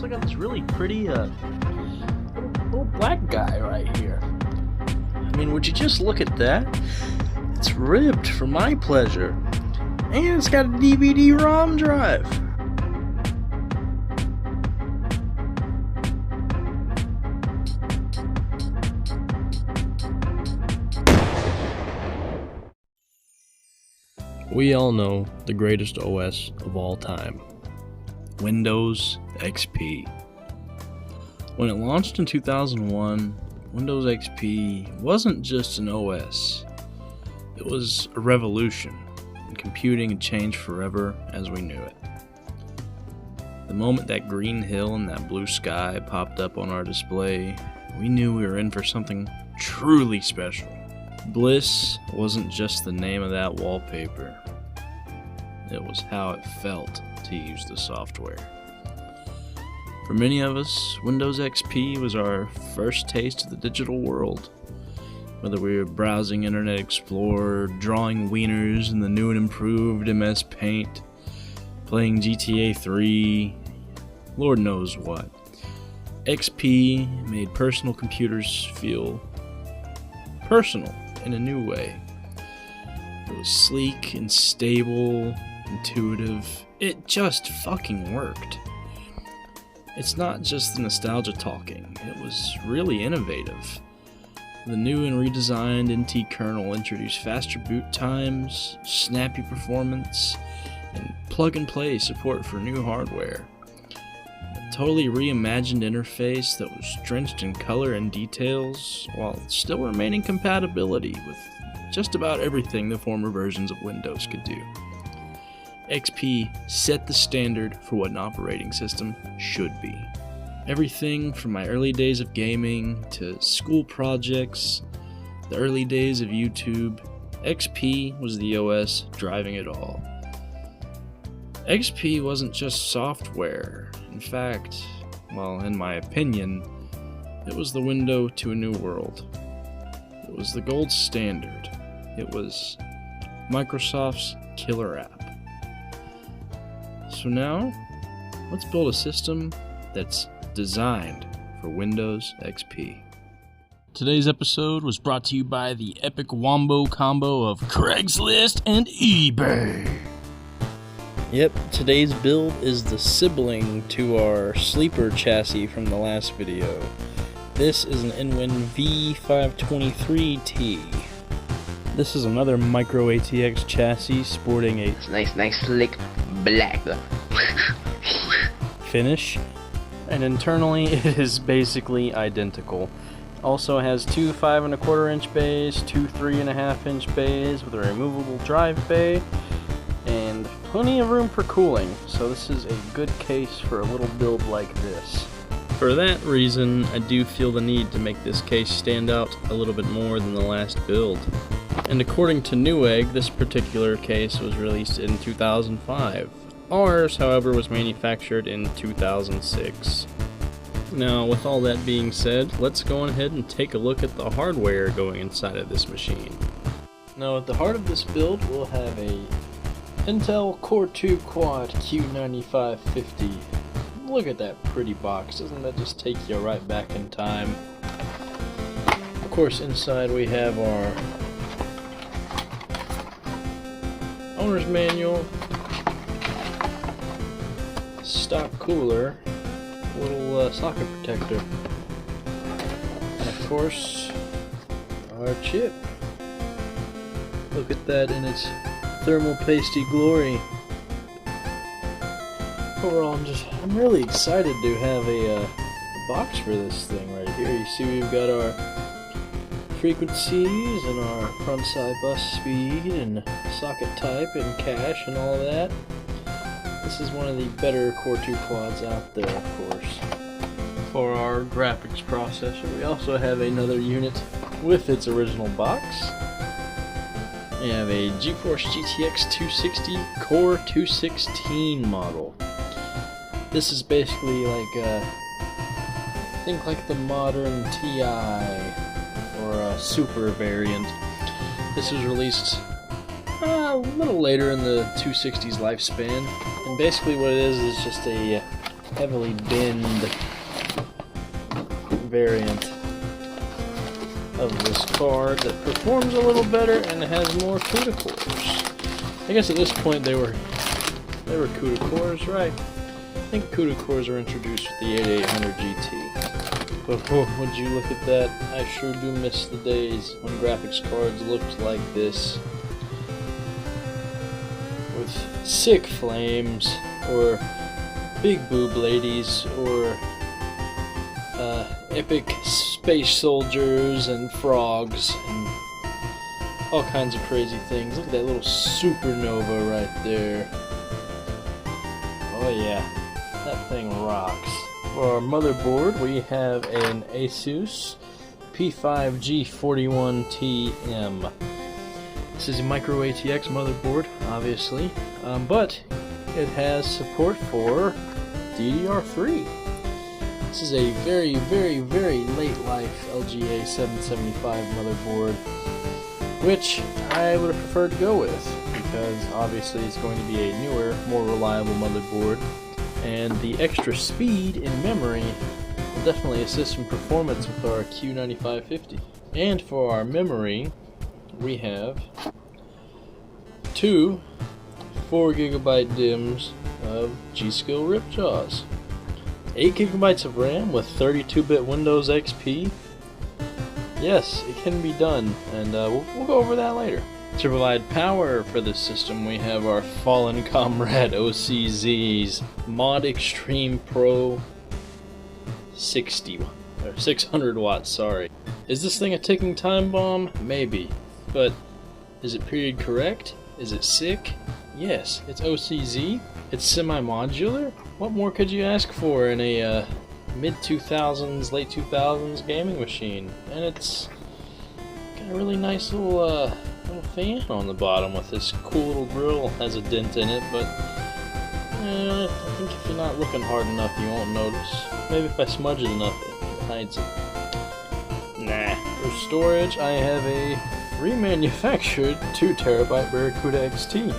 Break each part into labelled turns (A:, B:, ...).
A: I got this really pretty little black guy right here. I mean, would you just look at that? It's ribbed for my pleasure. And it's got a DVD-ROM drive. We all know the greatest OS of all time, Windows XP. When it launched in 2001, Windows XP wasn't just an OS. It was a revolution, and computing had changed forever as we knew it. The moment that green hill and that blue sky popped up on our display, we knew we were in for something truly special. Bliss wasn't just the name of that wallpaper. It was how it felt to use the software. For many of us, Windows XP was our first taste of the digital world. Whether we were browsing Internet Explorer, drawing wieners in the new and improved MS Paint, playing GTA 3, Lord knows what. XP made personal computers feel personal in a new way. It was sleek and stable, intuitive. It just fucking worked. It's not just the nostalgia talking, it was really innovative. The new and redesigned NT kernel introduced faster boot times, snappy performance, and plug-and-play support for new hardware. A totally reimagined interface that was drenched in color and details, while still remaining compatibility with just about everything the former versions of Windows could do. XP set the standard for what an operating system should be. Everything from my early days of gaming to school projects, the early days of YouTube, XP was the OS driving it all. XP wasn't just software. In fact, well, in my opinion, it was the window to a new world. It was the gold standard. It was Microsoft's killer app. So now, let's build a system that's designed for Windows XP. Today's episode was brought to you by the epic wombo combo of Craigslist and eBay. Yep, today's build is the sibling to our sleeper chassis from the last video. This is an Inwin V523T. This is another micro ATX chassis sporting a
B: nice slick black
A: finish, and internally it is basically identical. Also has two 5 1/4 inch bays, two 3.5 inch bays with a removable drive bay, and plenty of room for cooling, so this is a good case for a little build like this. For that reason, I do feel the need to make this case stand out a little bit more than the last build. And according to Newegg, this particular case was released in 2005. Ours, however, was manufactured in 2006. Now, with all that being said, let's go ahead and take a look at the hardware going inside of this machine. Now, at the heart of this build, we'll have a Intel Core 2 Quad Q9550. Look at that pretty box, doesn't that just take you right back in time? Of course, inside we have our owner's manual, stock cooler, little socket protector, and of course our chip. Look at that in its thermal pasty glory. Overall, I'm really excited to have a box for this thing right here. You see we've got our frequencies and our front side bus speed and socket type and cache and all that. This is one of the better Core 2 quads out there, of course. For our graphics processor, we also have another unit with its original box. We have a GeForce GTX 260 Core 216 model. This is basically like think like the modern TI or a super variant. This was released a little later in the 260's lifespan, and basically what it is just a heavily binned variant of this card that performs a little better and has more CUDA cores. I guess at this point they were CUDA cores, right? I think CUDA cores were introduced with the 8800 GT. But oh, would you look at that? I sure do miss the days when graphics cards looked like this, with sick flames, or big boob ladies, or epic space soldiers and frogs and all kinds of crazy things. Look at that little supernova right there. Oh yeah, that thing rocks. For our motherboard, we have an Asus P5G41TM. This is a micro ATX motherboard, obviously, but it has support for DDR3. This is a very, very, very late life LGA 775 motherboard, which I would have preferred to go with, because obviously it's going to be a newer, more reliable motherboard, and the extra speed in memory will definitely assist in performance with our Q9550. And for our memory, we have two 4GB DIMMs of G-Skill Ripjaws, 8GB of RAM with 32-bit Windows XP. Yes, it can be done, and we'll go over that later. To provide power for this system, we have our fallen comrade OCZ's Mod Extreme Pro 600 watts, sorry. Is this thing a ticking time bomb? Maybe. But is it period correct? Is it sick? Yes, it's OCZ. It's semi-modular. What more could you ask for in a mid-2000s, late 2000s gaming machine? And it's got a really nice little fan on the bottom with this cool little grill. Has a dent in it, but I think if you're not looking hard enough, you won't notice. Maybe if I smudge it enough, it hides it. Nah. For storage, I have a remanufactured 2TB Barracuda XT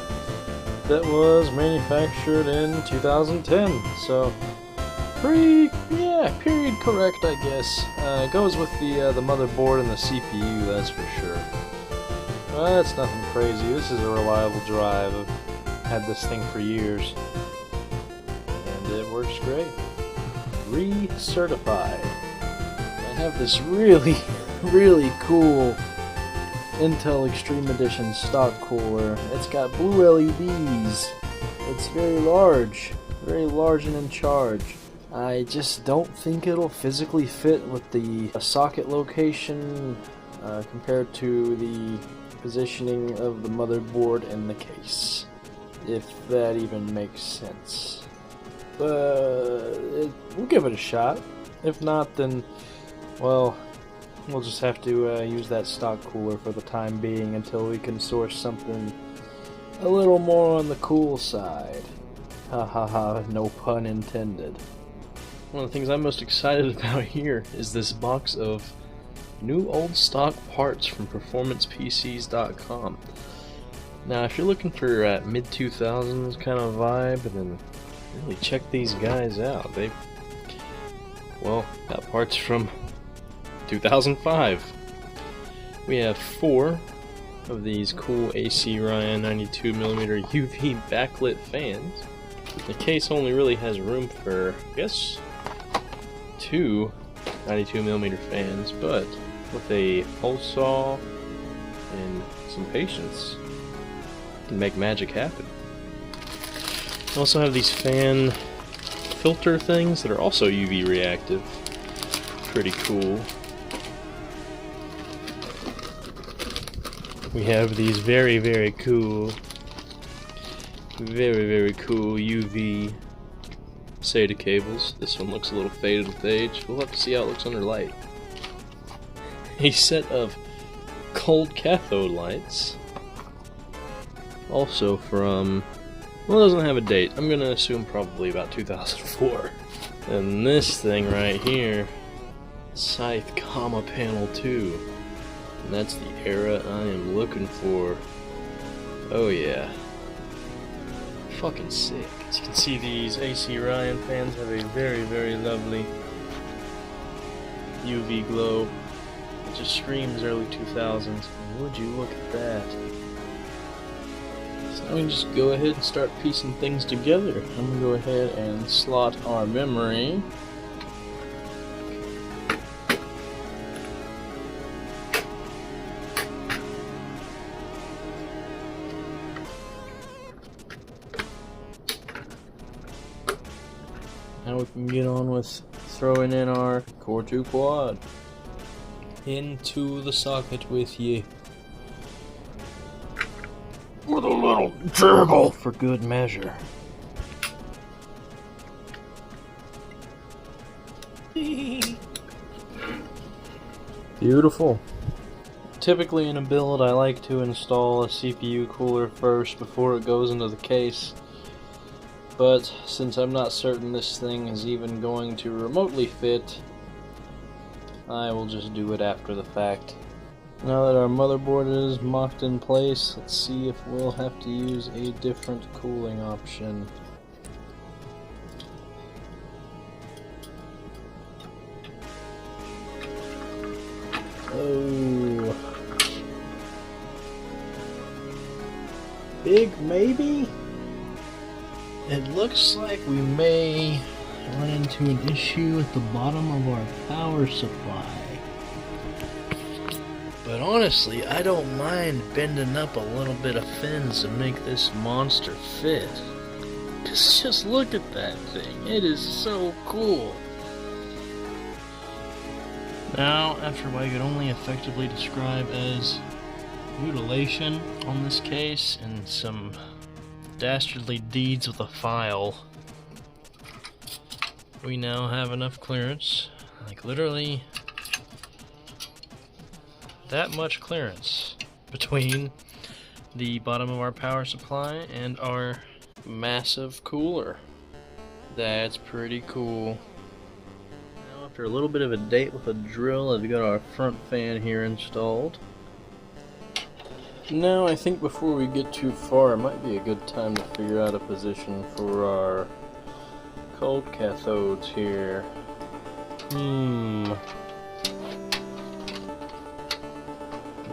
A: that was manufactured in 2010. So, period correct, I guess. Goes with the motherboard and the CPU, that's for sure. That's nothing crazy. This is a reliable drive. I've had this thing for years, and it works great. Recertified. I have this really, really cool Intel Extreme Edition stock cooler. It's got blue LEDs. It's very large and in charge. I just don't think it'll physically fit with the socket location compared to the positioning of the motherboard and the case, if that even makes sense. But we'll give it a shot. If not, then, well, we'll just have to use that stock cooler for the time being until we can source something a little more on the cool side. Ha ha ha, no pun intended. One of the things I'm most excited about here is this box of new old stock parts from performancepcs.com. Now, if you're looking for mid-2000s kind of vibe, then really check these guys out. They've, well, got parts from 2005. We have 4 of these cool AC Ryan 92mm UV backlit fans. The case only really has room for, I guess, 2 92mm fans, but with a hole saw and some patience, you can make magic happen. We also have these fan filter things that are also UV reactive. Pretty cool. We have these very, very cool UV SATA cables. This one looks a little faded with age. We'll have to see how it looks under light. A set of cold cathode lights. Also from, well, it doesn't have a date. I'm gonna assume probably about 2004. And this thing right here, Scythe Comma Panel 2. And that's the era I am looking for. Oh yeah. Fucking sick. As you can see, these AC Ryan fans have a very, very lovely UV glow. It just screams early 2000s. Would you look at that? So now we can just go ahead and start piecing things together. I'm going to go ahead and slot our memory. Now we can get on with throwing in our Core 2 quad into the socket with you. With a little jiggle for good measure. Beautiful. Typically in a build I like to install a CPU cooler first before it goes into the case. But since I'm not certain this thing is even going to remotely fit, I will just do it after the fact. Now that our motherboard is mocked in place, let's see if we'll have to use a different cooling option. Oh. Big maybe? It looks like we may run into an issue at the bottom of our power supply. But honestly, I don't mind bending up a little bit of fins to make this monster fit. Just look at that thing. It is so cool. Now, after what I could only effectively describe as mutilation on this case and some dastardly deeds with a file, we now have enough clearance, like literally that much clearance between the bottom of our power supply and our massive cooler. That's pretty cool. Now, after a little bit of a date with a drill, I've got our front fan here installed. Now I think before we get too far, it might be a good time to figure out a position for our cold cathodes here.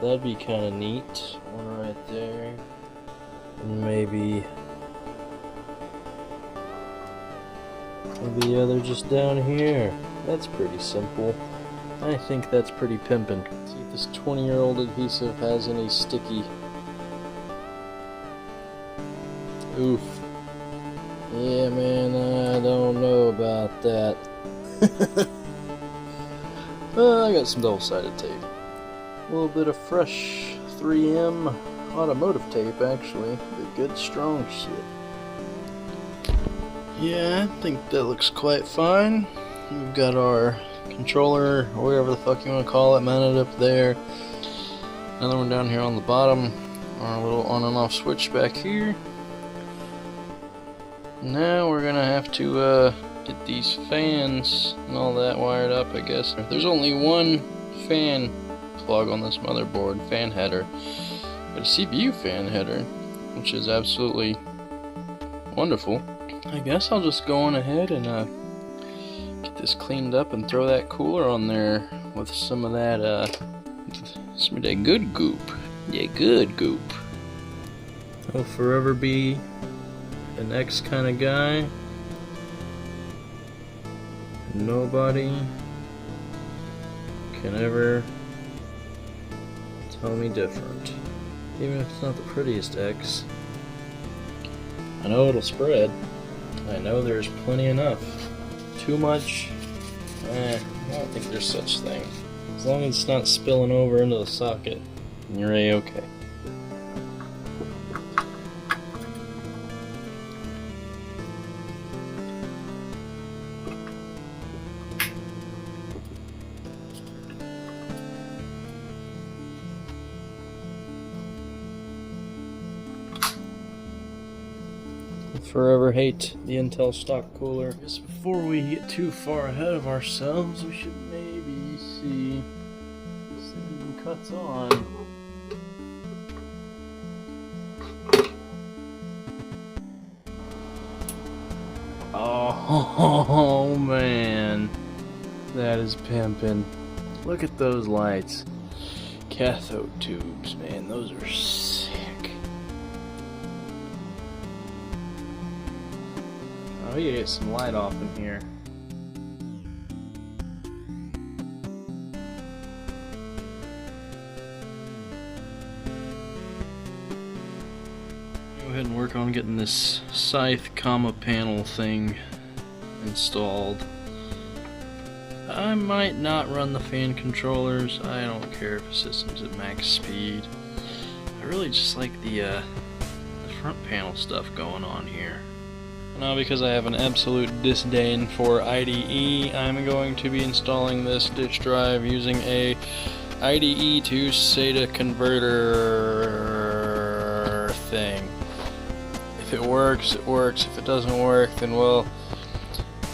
A: That'd be kind of neat. One right there. And maybe the other just down here. That's pretty simple. I think that's pretty pimpin'. See if this 20-year-old adhesive has any sticky. Oof. Yeah, man, I don't know about that. I got some double-sided tape. A little bit of fresh 3M automotive tape, actually. The good, strong shit. Yeah, I think that looks quite fine. We've got our controller, or whatever the fuck you want to call it, mounted up there. Another one down here on the bottom. Our little on and off switch back here. Now we're gonna have to get these fans and all that wired up, I guess. There's only one fan plug on this motherboard, fan header. But a CPU fan header, which is absolutely wonderful. I guess I'll just go on ahead and get this cleaned up and throw that cooler on there with some of that good goop. Yeah, good goop. I'll forever be an X kind of guy. Nobody can ever tell me different. Even if it's not the prettiest X. I know it'll spread. I know there's plenty enough. Too much? I don't think there's such thing. As long as it's not spilling over into the socket, you're A-okay. Forever hate the Intel stock cooler. Just before we get too far ahead of ourselves, we should maybe see this thing even cuts on. Oh man, that is pimpin'. Look at those lights. Cathode tubes, man, those are sick. Oh, you get some light off in here. Go ahead and work on getting this scythe comma panel thing installed. I might not run the fan controllers. I don't care if the system's at max speed. I really just like the front panel stuff going on here. Now, because I have an absolute disdain for IDE, I'm going to be installing this disk drive using a IDE to SATA converter thing. If it works, it works. If it doesn't work, then well,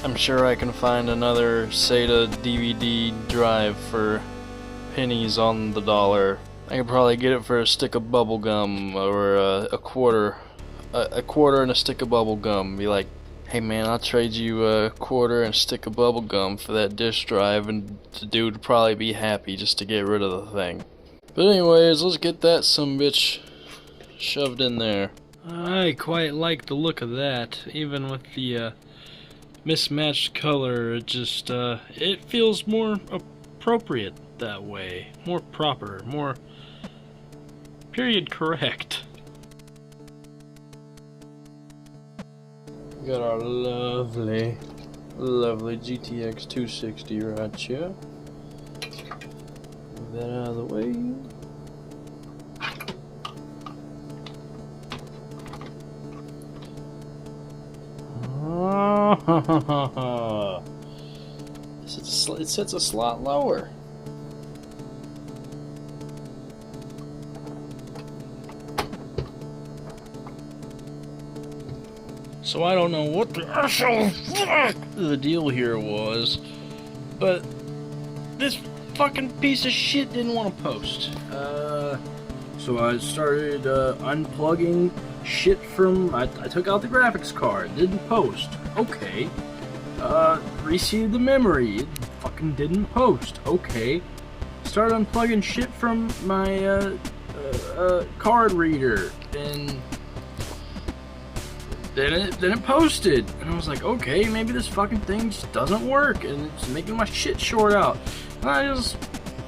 A: I'm sure I can find another SATA DVD drive for pennies on the dollar. I could probably get it for a stick of bubble gum or a quarter and a stick of bubble gum. Be like, hey man, I'll trade you a quarter and a stick of bubble gum for that disk drive, and the dude would probably be happy just to get rid of the thing. But anyways, let's get that sumbitch shoved in there. I quite like the look of that, even with the mismatched color. It just it feels more appropriate that way, more proper, more period correct. We got our lovely GTX 260 right here. Move that out of the way. It sets a slot lower. So I don't know what the actual fuck the deal here was, but this fucking piece of shit didn't want to post. So I started unplugging shit from. I took out the graphics card, didn't post. Okay. Reseated the memory, it fucking didn't post. Okay. Started unplugging shit from my card reader, and then it posted, and I was like, okay, maybe this fucking thing just doesn't work, and it's making my shit short out. And I just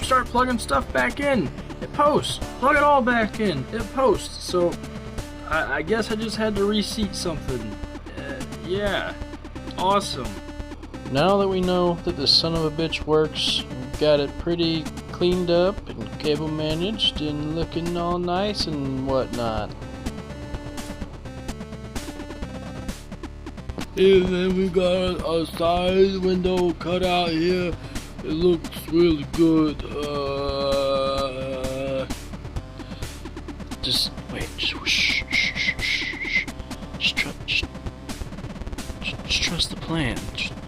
A: start plugging stuff back in. It posts. Plug it all back in. It posts. So I guess I just had to reseat something. Yeah. Awesome. Now that we know that the son of a bitch works, we've got it pretty cleaned up and cable managed and looking all nice and whatnot. And then we got a side window cut out here. It looks really good. Just wait. Shh. Just trust the plan.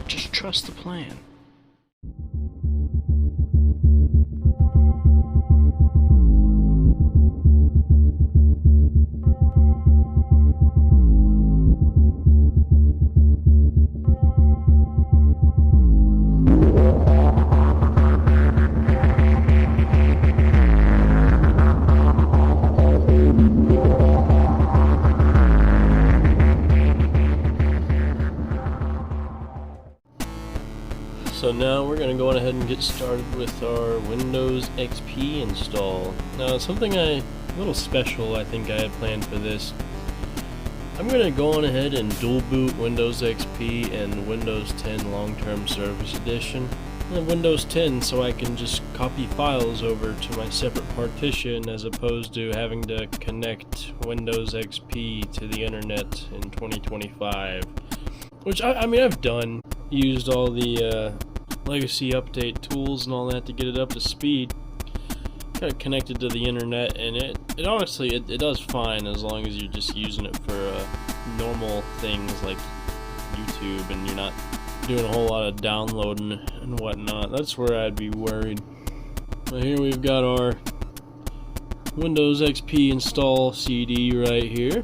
A: Just trust the plan. So now we're going to go on ahead and get started with our Windows XP install. Now something a little special I think I had planned for this. I'm going to go on ahead and dual boot Windows XP and Windows 10 Long-Term Service Edition. And Windows 10 so I can just copy files over to my separate partition as opposed to having to connect Windows XP to the internet in 2025. Which I mean I've done. Used all the legacy update tools and all that to get it up to speed. Got it connected to the internet, and it honestly it does fine as long as you're just using it for normal things like YouTube and you're not doing a whole lot of downloading and whatnot. That's where I'd be worried. But here we've got our Windows XP install CD right here.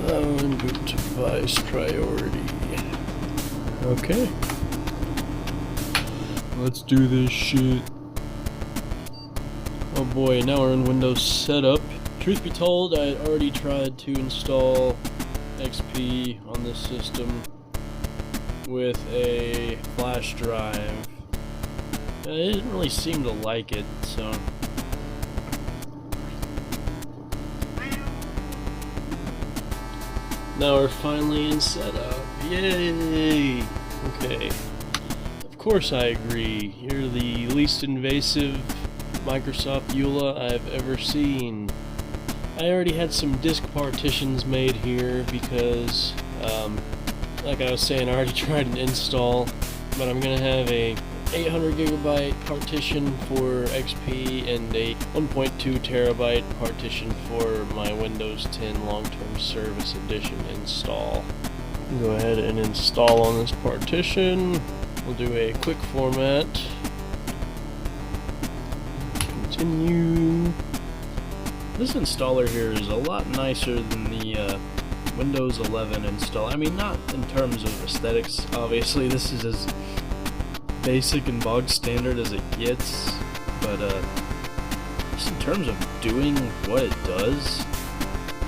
A: Boot device priority. Okay. Let's do this shit. Oh boy, now we're in Windows Setup. Truth be told, I had already tried to install XP on this system with a flash drive. I didn't really seem to like it, so... Now we're finally in setup. Yay! Okay. Of course I agree. You're the least invasive Microsoft EULA I've ever seen. I already had some disk partitions made here because, like I was saying, I already tried an install, but I'm gonna have a 800 gigabyte partition for XP and a 1.2 terabyte partition for my Windows 10 long-term service edition install. Go ahead and install on this partition. We'll do a quick format. Continue. This installer here is a lot nicer than the Windows 11 install. I mean, not in terms of aesthetics, obviously. This is as basic and bog standard as it gets, but just in terms of doing what it does,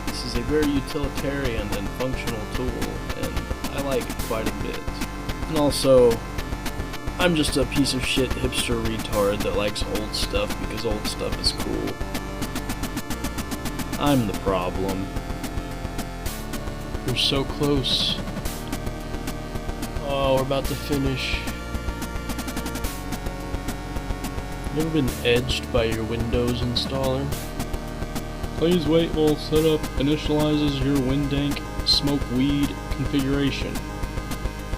A: this is a very utilitarian and functional tool, and I like it quite a bit. And also, I'm just a piece of shit hipster retard that likes old stuff because old stuff is cool. I'm the problem. We're so close. Oh, we're about to finish. You ever been edged by your Windows installer? Please wait while setup initializes your Windank smoke weed configuration.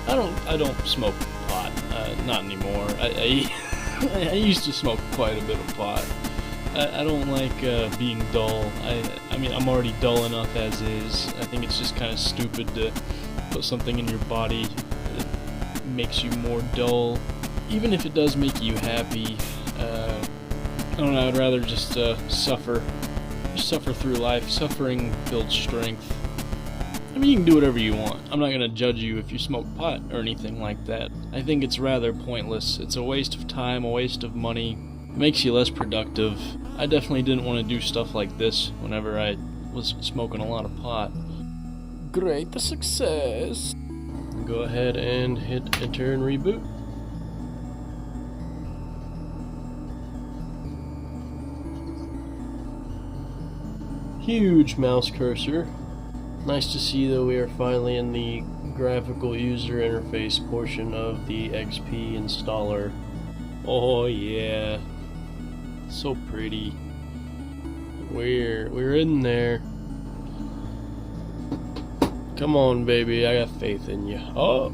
A: I don't smoke pot. Not anymore. I used to smoke quite a bit of pot. I don't like being dull. I mean, I'm already dull enough as is. I think it's just kind of stupid to put something in your body that makes you more dull. Even if it does make you happy, I don't know, I'd rather just suffer. Just suffer through life. Suffering builds strength. I mean, you can do whatever you want. I'm not going to judge you if you smoke pot or anything like that. I think it's rather pointless. It's a waste of time, a waste of money. It makes you less productive. I definitely didn't want to do stuff like this whenever I was smoking a lot of pot. Great success! Go ahead and hit enter and reboot. Huge mouse cursor. Nice to see that we are finally in the graphical user interface portion of the XP installer. Oh yeah. So pretty. We're in there. Come on, baby, I got faith in you. Oh,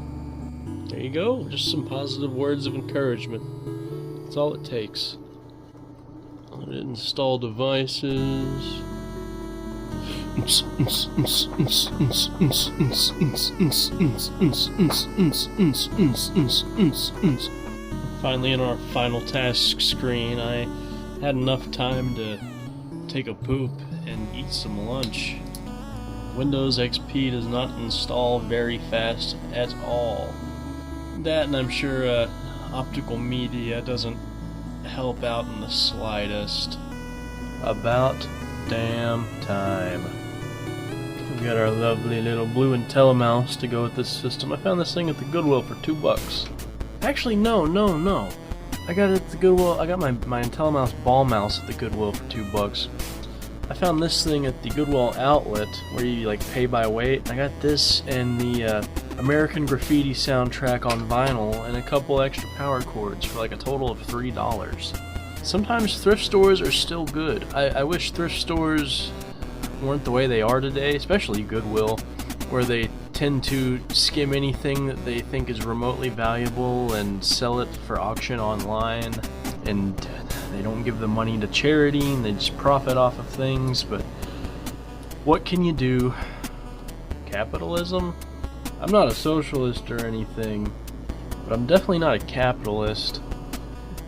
A: there you go. Just some positive words of encouragement. That's all it takes. Install devices. Finally, in our final task screen, I had enough time to take a poop and eat some lunch. Windows XP does not install very fast at all. That, and I'm sure optical media doesn't help out in the slightest. About damn time. We've got our lovely little blue IntelliMouse to go with this system. I found this thing at the Goodwill for $2. Actually, no. I got it at the Goodwill. I got my IntelliMouse ball mouse at the Goodwill for $2. I found this thing at the Goodwill outlet where you like pay by weight. I got this and the American Graffiti soundtrack on vinyl and a couple extra power cords for like a total of $3. Sometimes thrift stores are still good. I wish thrift stores weren't the way they are today, especially Goodwill, where they tend to skim anything that they think is remotely valuable and sell it for auction online, and they don't give the money to charity and they just profit off of things. But what can you do? Capitalism? I'm not a socialist or anything, but I'm definitely not a capitalist.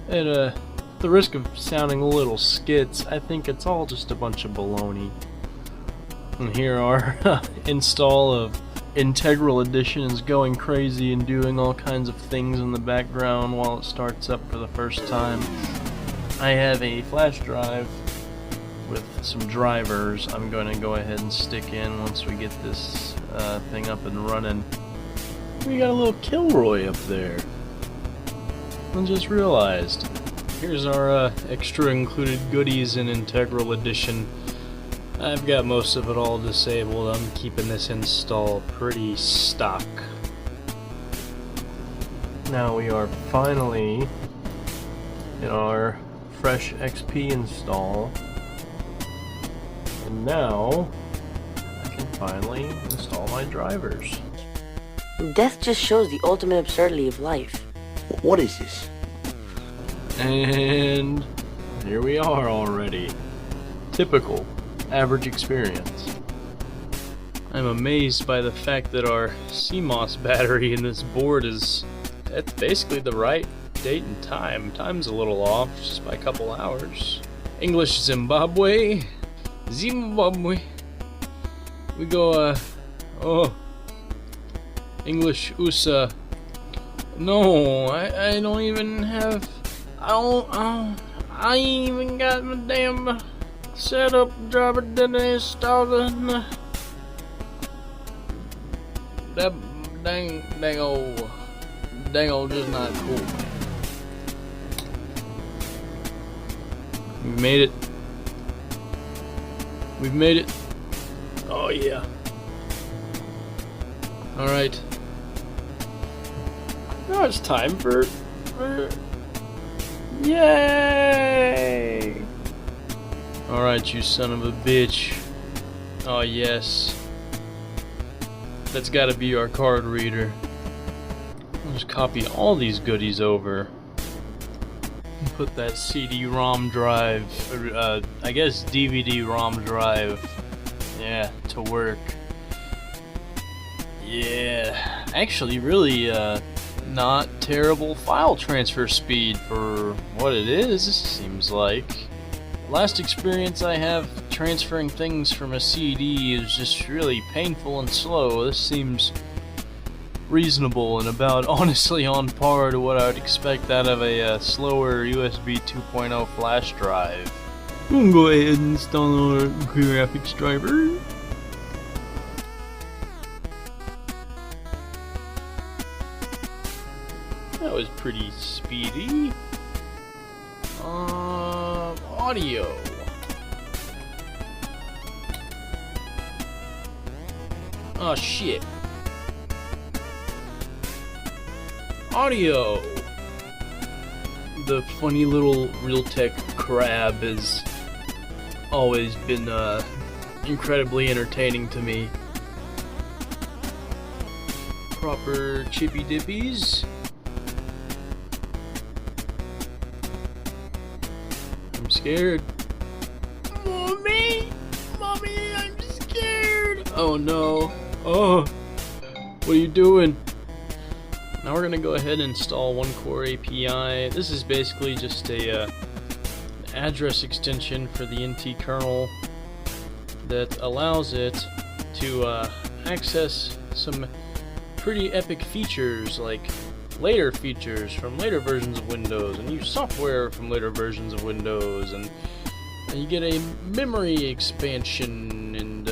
A: At the risk of sounding a little skits, I think it's all just a bunch of baloney. And here our install of Integral Edition is going crazy and doing all kinds of things in the background while it starts up for the first time. I have a flash drive with some drivers I'm going to go ahead and stick in once we get this thing up and running. We got a little Kilroy up there. I just realized. Here's our extra included goodies in Integral Edition. I've got most of it all disabled. I'm keeping this install pretty stock. Now we are finally in our fresh XP install. And now I can finally install my drivers.
C: Death just shows the ultimate absurdity of life.
B: What is this?
A: And here we are already. Typical average experience. I'm amazed by the fact that our CMOS battery in this board is at basically the right date and time. Time's a little off, just by a couple hours. English Zimbabwe. Zimbabwe. We go, English USA. No, I don't even have... I ain't even got my damn setup driver didn't install the... That dang old just not cool, man. We've made it. We've made it. Oh yeah. Alright. Now it's time for yay! Alright, you son of a bitch. Oh yes. That's gotta be our card reader. I'll just copy all these goodies over. And put that CD-ROM drive, or I guess DVD-ROM drive, yeah, to work. Yeah, actually really not terrible file transfer speed for what it is, seems like. Last experience I have transferring things from a CD is just really painful and slow. This seems reasonable and about honestly on par to what I would expect out of a slower USB 2.0 flash drive. We'll go ahead and install our graphics driver. That was pretty speedy. Audio. Oh shit. Audio. The funny little Realtek crab has always been incredibly entertaining to me. Proper chippy dippies. I'm scared. Mommy, I'm scared. Oh no. Oh, what are you doing? Now we're gonna go ahead and install One Core API. This is basically just a address extension for the NT kernel that allows it to access some pretty epic features, like later features from later versions of Windows, and use software from later versions of Windows, and you get a memory expansion and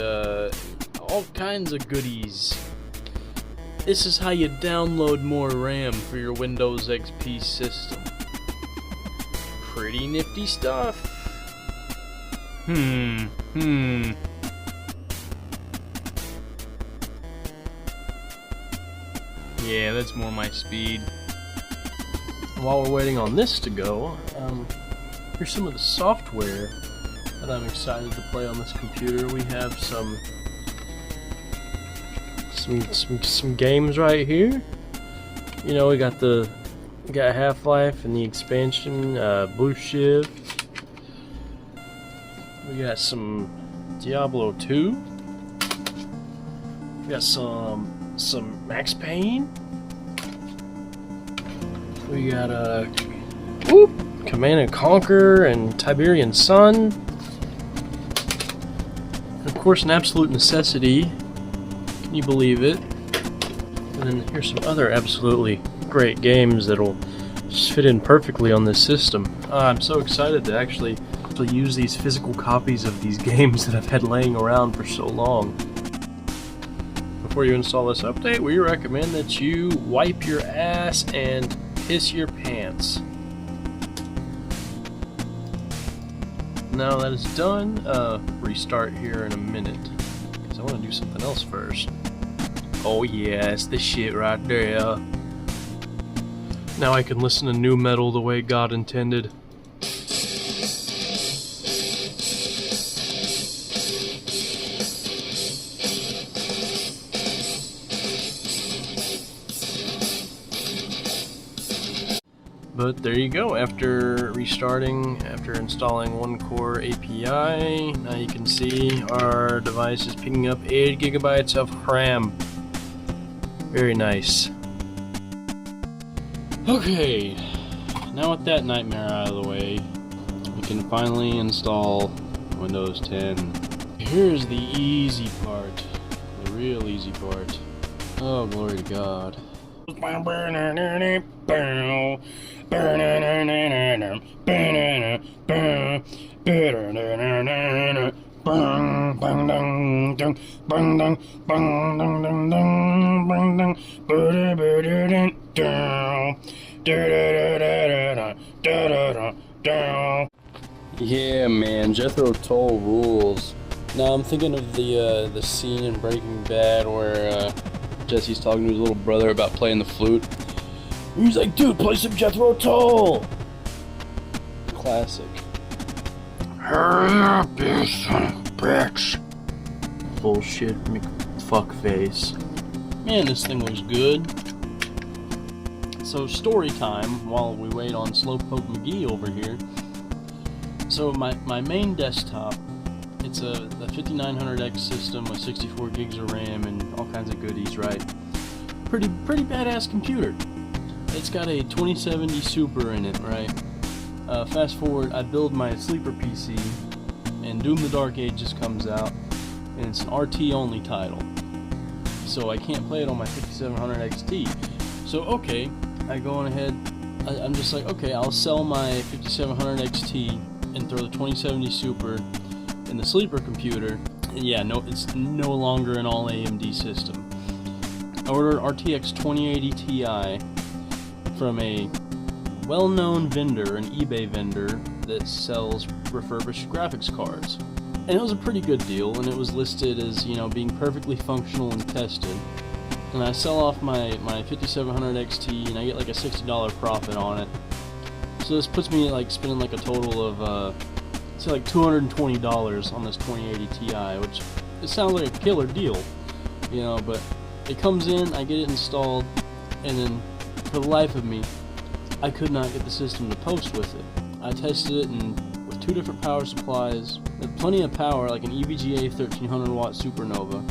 A: all kinds of goodies. This is how you download more RAM for your Windows XP system. Pretty nifty stuff. Yeah, that's more my speed. While we're waiting on this to go, here's some of the software that I'm excited to play on this computer. We have some games right here. You know, we got Half-Life and the expansion, Blue Shift. We got some Diablo 2. We got some Max Payne. We got Command and Conquer and Tiberian Sun. And of course, an absolute necessity. Can you believe it? And then here's some other absolutely great games that'll just fit in perfectly on this system. I'm so excited to actually use these physical copies of these games that I've had laying around for so long. Before you install this update, we recommend that you wipe your ass and piss your pants. Now that is done, restart here in a minute, because I want to do something else first. Oh yeah, it's the shit right there. Now I can listen to nu metal the way God intended. But there you go, after restarting, after installing one core API, now you can see our device is picking up 8 gigabytes of RAM. Very nice. Okay, now with that nightmare out of the way, we can finally install Windows 10. Here's the easy part, the real easy part. Oh, glory to God. Yeah, man, Jethro Tull rules. Now I'm thinking of the scene in Breaking Bad where Jesse's talking to his little brother about playing the flute. He's like, dude, play some Jethro Tull! Classic. Hurry up, you son of a bitch! Bullshit, fuckface. Man, this thing looks good. So, story time while we wait on Slowpoke McGee over here. So, my main desktop, it's a 5900X system with 64 gigs of RAM and all kinds of goodies, right? Pretty badass computer. It's got a 2070 Super in it, right? Fast forward, I build my sleeper PC, and Doom the Dark Ages comes out, and it's an RT only title. So I can't play it on my 5700 XT. So okay, I go on ahead, I'm just like, okay, I'll sell my 5700 XT and throw the 2070 Super in the sleeper computer, and yeah, no, it's no longer an all AMD system. I ordered RTX 2080 Ti from a well-known vendor, an eBay vendor that sells refurbished graphics cards. And it was a pretty good deal, and it was listed as, you know, being perfectly functional and tested. And I sell off my 5700 XT, and I get like a $60 profit on it. So this puts me like spending like a total of, say like $220 on this 2080 Ti, which it sounds like a killer deal, you know, but it comes in, I get it installed, and then for the life of me, I could not get the system to post with it. I tested it with 2 different power supplies, with plenty of power, like an EVGA 1300 watt Supernova,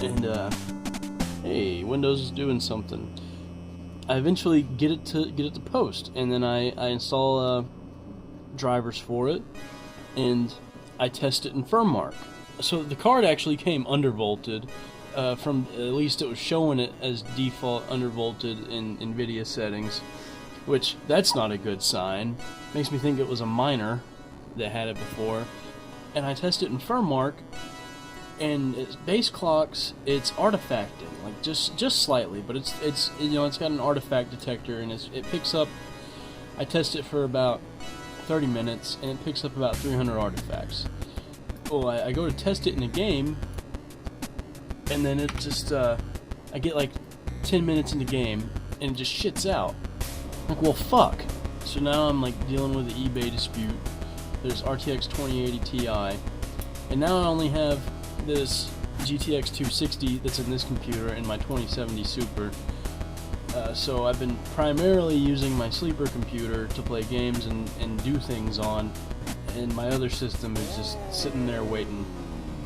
A: and hey, Windows is doing something. I eventually get it to post, and then I install drivers for it, and I test it in FirmMark. So the card actually came undervolted. From at least it was showing it as default undervolted in NVIDIA settings, which that's not a good sign. Makes me think it was a miner that had it before. And I tested it in FirmMark, and its base clocks, it's artifacting, like just slightly, but it's you know, it's got an artifact detector, and it picks up. I test it for about 30 minutes, and it picks up about 300 artifacts. Well, I go to test it in a game, and then it just, I get like 10 minutes in the game, and it just shits out. I'm like, well, fuck. So now I'm like dealing with the eBay dispute. There's RTX 2080 Ti, and now I only have this GTX 260 that's in this computer and my 2070 Super. So I've been primarily using my sleeper computer to play games and do things on, and my other system is just sitting there waiting.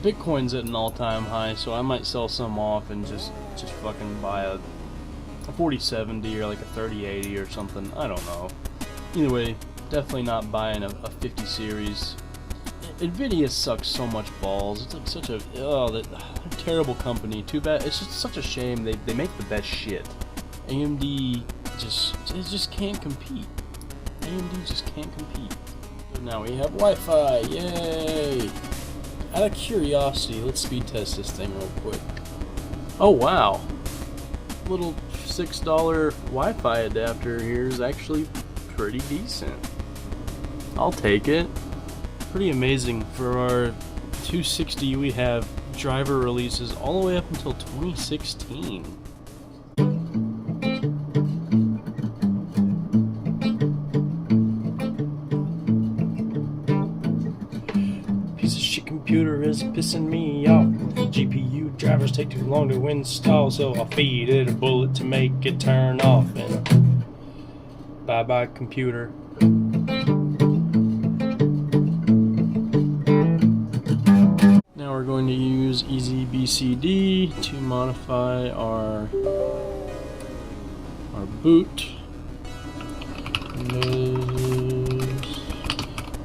A: Bitcoin's at an all-time high, so I might sell some off and just fucking buy a 4070 or like a 3080 or something. I don't know. Either way, definitely not buying a 50 series. Nvidia sucks so much balls. It's like such a they're a terrible company. Too bad. It's just such a shame. They make the best shit. AMD just can't compete. AMD just can't compete. So now we have Wi-Fi. Yay! Out of curiosity, let's speed test this thing real quick. Oh wow! Little $6 Wi-Fi adapter here is actually pretty decent. I'll take it. Pretty amazing. For our 260 we have driver releases all the way up until 2016. Piece of shit computer is pissing me off. The GPU drivers take too long to install, so I'll feed it a bullet to make it turn off. And bye bye computer. Now we're going to use EasyBCD to modify our boot. Windows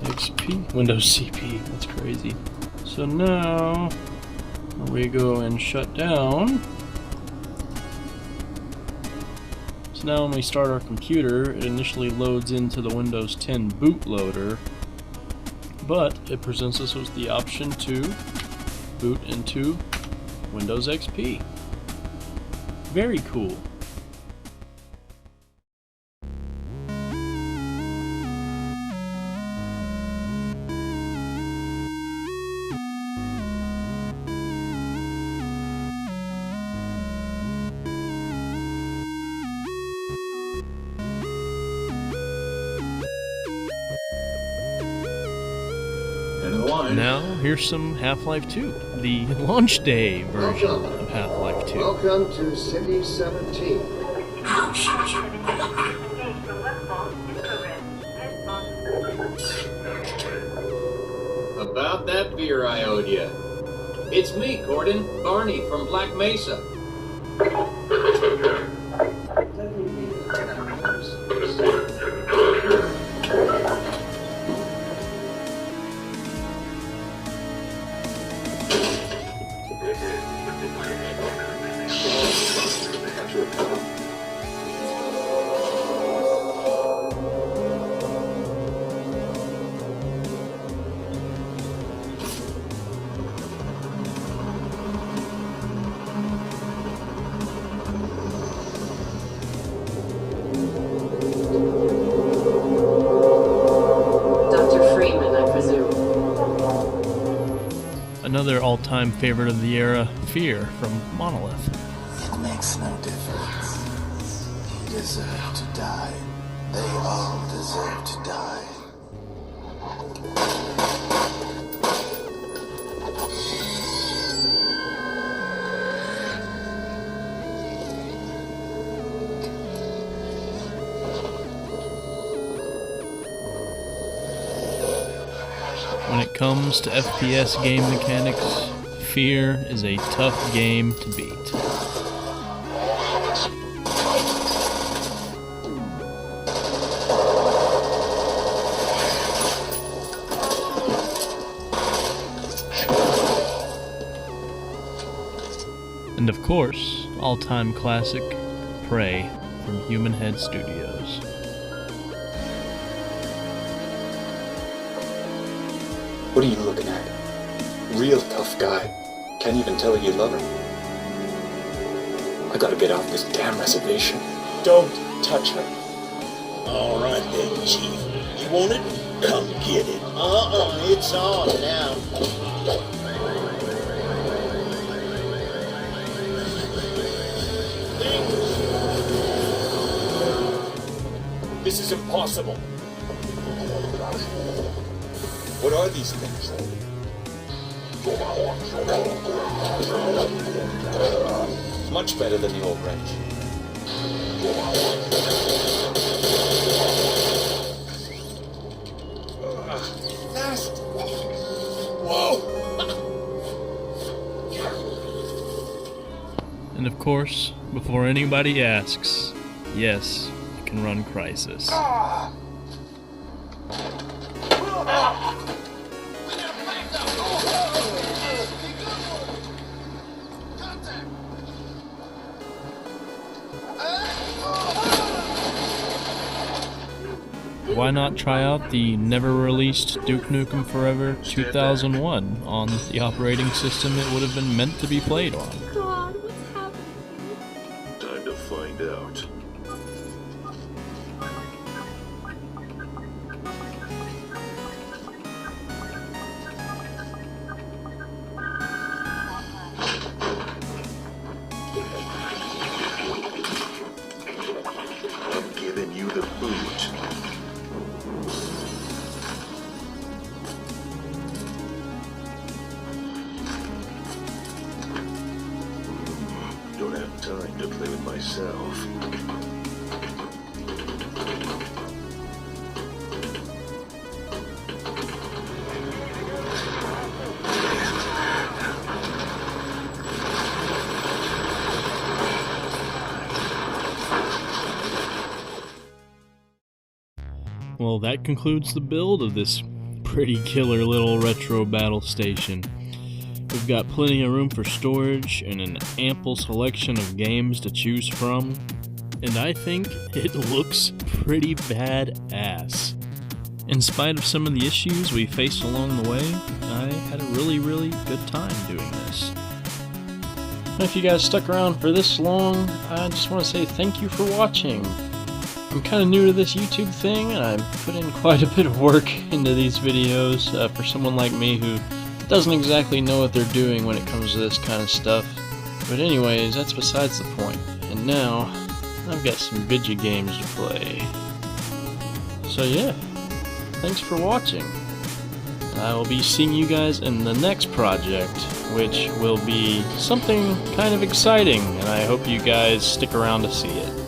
A: XP, Windows CP. That's crazy. So now we go and shut down. So now when we start our computer, it initially loads into the Windows 10 bootloader, but it presents us with the option to boot into Windows XP. Very cool. Now, here's some Half-Life 2, the launch day version of Half-Life 2.
D: Welcome to City 17.
E: About that beer I owed you. It's me, Gordon, Barney from Black Mesa.
A: Another all-time favorite of the era, Fear from Monolith.
F: It makes no difference. He deserved to die. They all deserve to die.
A: When it comes to FPS game mechanics, Fear is a tough game to beat. And of course, all-time classic, Prey from Human Head Studios.
G: What are you looking at? Real tough guy. Can't even tell her you love her. I gotta get off this damn reservation. Don't touch her.
H: All right then, Chief. You want it? Come get it. It's on now.
G: This is impossible. What are these things? Much better than the old wrench. Fast! Whoa!
A: And of course, before anybody asks, yes, it can run Crysis. why not try out the never-released Duke Nukem Forever 2001 on the operating system it would have been meant to be played on?
I: God, what's happening?
H: Time to find out. I'm giving you the boot. Don't have time to play with myself.
A: Well, that concludes the build of this pretty killer little retro battle station. We've got plenty of room for storage and an ample selection of games to choose from, and I think it looks pretty badass. In spite of some of the issues we faced along the way, I had a really good time doing this. And if you guys stuck around for this long, I just want to say thank you for watching. I'm kind of new to this YouTube thing, and I put in quite a bit of work into these videos for someone like me who doesn't exactly know what they're doing when it comes to this kind of stuff. But anyways, that's besides the point. And now, I've got some video games to play. So yeah, thanks for watching. I will be seeing you guys in the next project, which will be something kind of exciting, and I hope you guys stick around to see it.